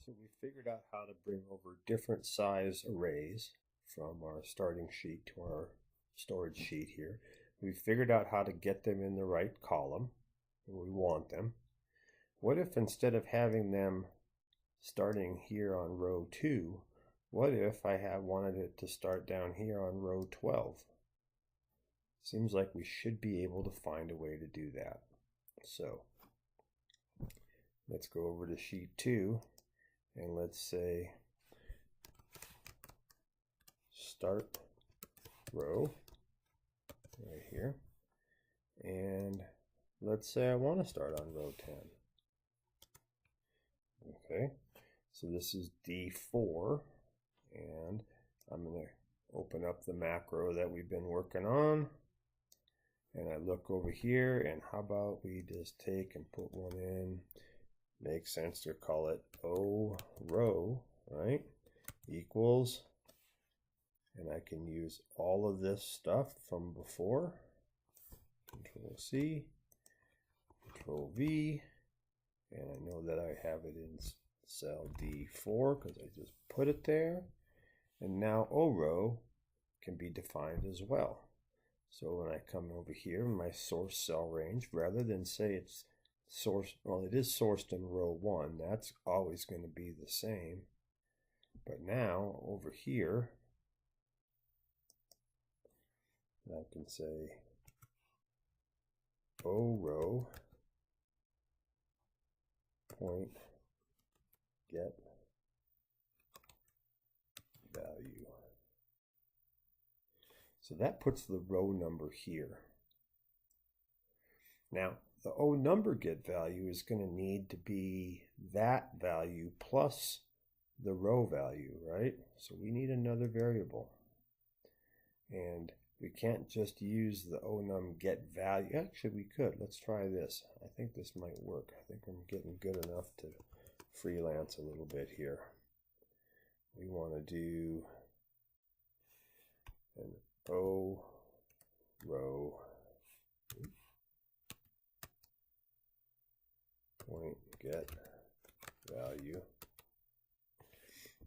So we figured out how to bring over different size arrays from our starting sheet to our storage sheet here. We figured out how to get them in the right column, and we want them. What if instead of having them starting here on row 2, what if I wanted it to start down here on row 12? Seems like we should be able to find a way to do that. So let's go over to sheet 2. And let's say start row right here. And let's say I want to start on row 10. Okay, so this is D4. And I'm going to open up the macro that we've been working on. And I look over here, and how about we just take and put one in. Makes sense to call it O row, right? Equals, and I can use all of this stuff from before. Control C, Control V, and I know that I have it in cell D4 because I just put it there. And now O row can be defined as well. So when I come over here in my source cell range, rather than say it's source, well, it is sourced in row 1. That's always going to be the same. But now over here, I can say O row point get value. So that puts the row number here. Now, the O number get value is going to need to be that value plus the row value, right? So we need another variable. And we can't just use the O num get value. Actually, we could. Let's try this. I think this might work. I think I'm getting good enough to freelance a little bit here. We want to do an O row point get value.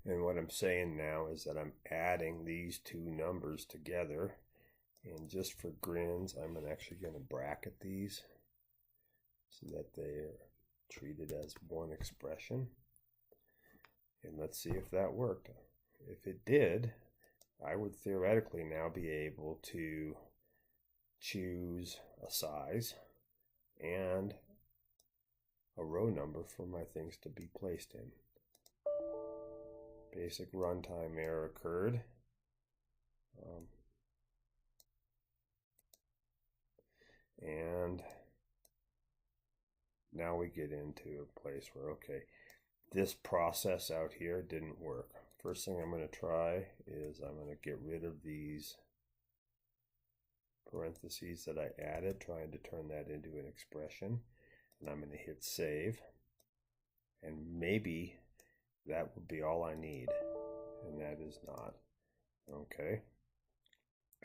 And what I'm saying now is that I'm adding these two numbers together, and just for grins I'm actually going to bracket these so that they're treated as one expression. And let's see if that worked. If it did, I would theoretically now be able to choose a size and a row number for my things to be placed in. Basic runtime error occurred. And now we get into a place where, okay, this process out here didn't work. First thing I'm going to try is I'm going to get rid of these parentheses that I added, trying to turn that into an expression. And I'm going to hit save. And maybe that would be all I need. And that is not. Okay.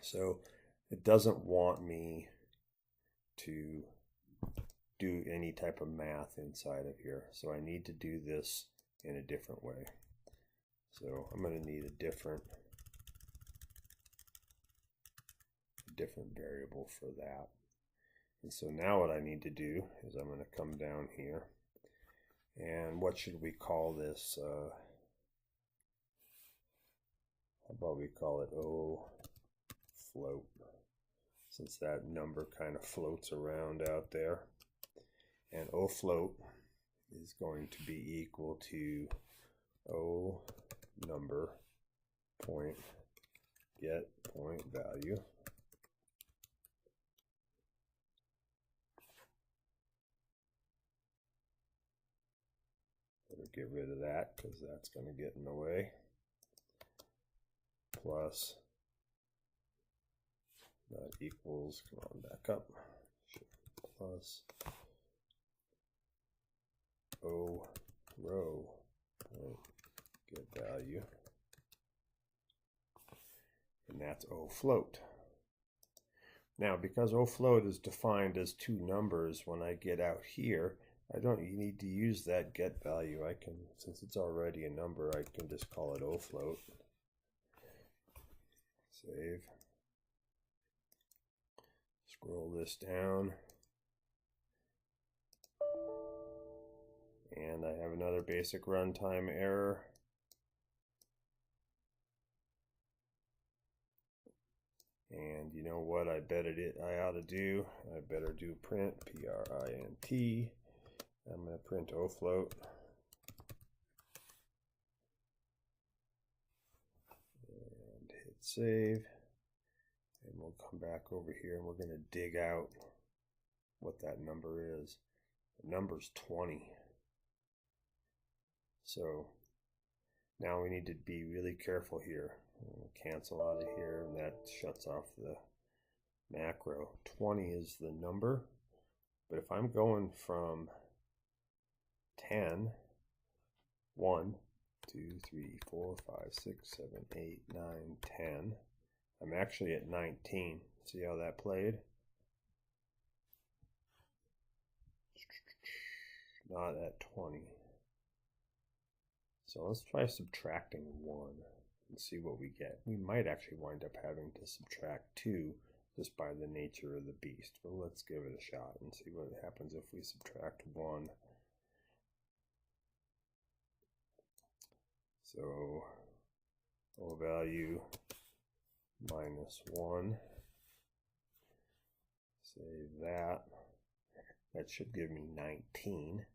So it doesn't want me to do any type of math inside of here. So I need to do this in a different way. So I'm going to need a different variable for that. And so now what I need to do is I'm going to come down here, and what should we call this? How about we call it O float, since that number kind of floats around out there. And O float is going to be equal to O number point get point value. Better get rid of that because that's going to get in the way. Plus that equals, come on back up, plus O row point get value, and that's O float. Now, because O float is defined as two numbers, when I get out here, I don't need to use that get value. I can, since it's already a number, I can just call it ofloat. Save. Scroll this down. And I have another basic runtime error. And you know what I ought to do? I better do print, P-R-I-N-T. I'm going to print ofloat. And hit save. And we'll come back over here and we're going to dig out what that number is. The number's 20. So now we need to be really careful here. We'll cancel out of here, and that shuts off the macro. 20 is the number, but if I'm going from 10, 1, 2, 3, 4, 5, 6, 7, 8, 9, 10, I'm actually at 19. See how that played? Not at 20. So let's try subtracting 1 and see what we get. We might actually wind up having to subtract 2 just by the nature of the beast, but let's give it a shot and see what happens if we subtract 1. So O value minus 1. Save that. That should give me 19.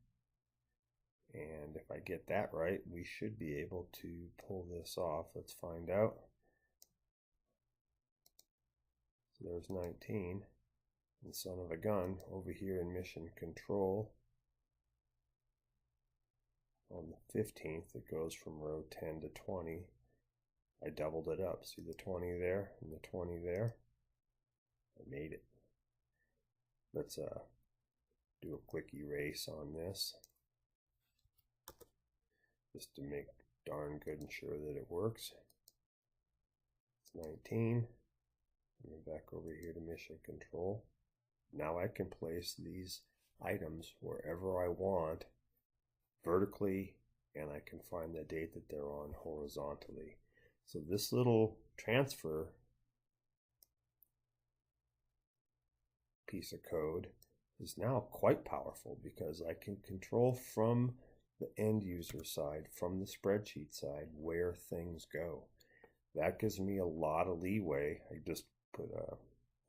And if I get that right, we should be able to pull this off. Let's find out. So there's 19. And son of a gun, over here in mission control, on the 15th, it goes from row 10 to 20. I doubled it up. See the 20 there and the 20 there? I made it. Let's do a quick erase on this, just to make darn good and sure that it works. It's 19. Go back over here to mission control. Now I can place these items wherever I want vertically, and I can find the date that they're on horizontally. So this little transfer piece of code is now quite powerful because I can control from the end user side, from the spreadsheet side, where things go. That gives me a lot of leeway. I just put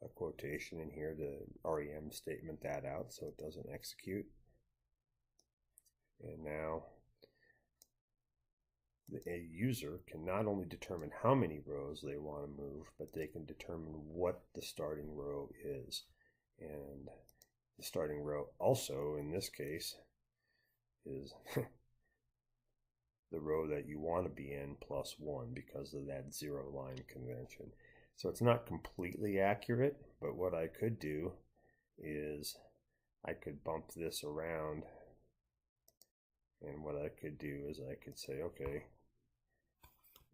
a quotation in here to REM statement that out so it doesn't execute. And now a user can not only determine how many rows they want to move, but they can determine what the starting row is. And the starting row also, in this case, is the row that you want to be in plus 1 because of that zero line convention. So it's not completely accurate, but what I could do is I could bump this around, and what I could do is I could say, okay,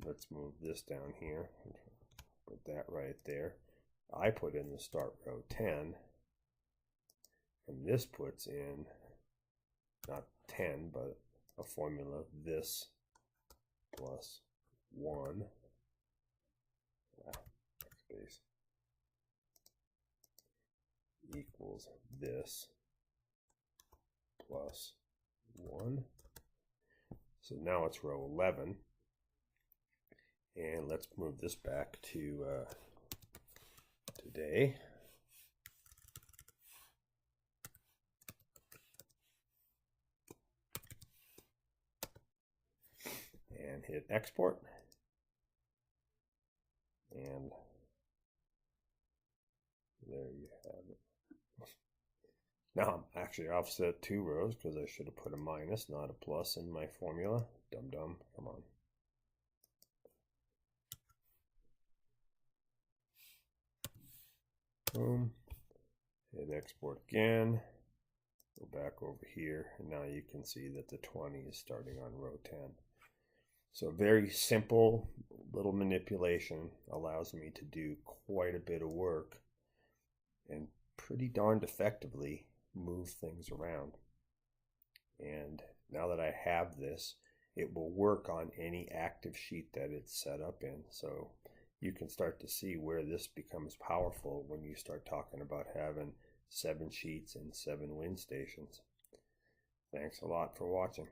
let's move this down here, put that right there. I put in the start row 10, and this puts in not 10, but a formula, this plus 1, backspace, equals this plus 1. So now it's row 11. And let's move this back to today. And hit export. And there you have it. Now I'm actually offset 2 rows because I should have put a minus, not a plus, in my formula. Dum-dum, come on. Boom. Hit export again. Go back over here, and now you can see that the 20 is starting on row 10. So very simple little manipulation allows me to do quite a bit of work and pretty darned effectively move things around. And now that I have this, it will work on any active sheet that it's set up in. So you can start to see where this becomes powerful when you start talking about having 7 sheets and 7 wind stations. Thanks a lot for watching.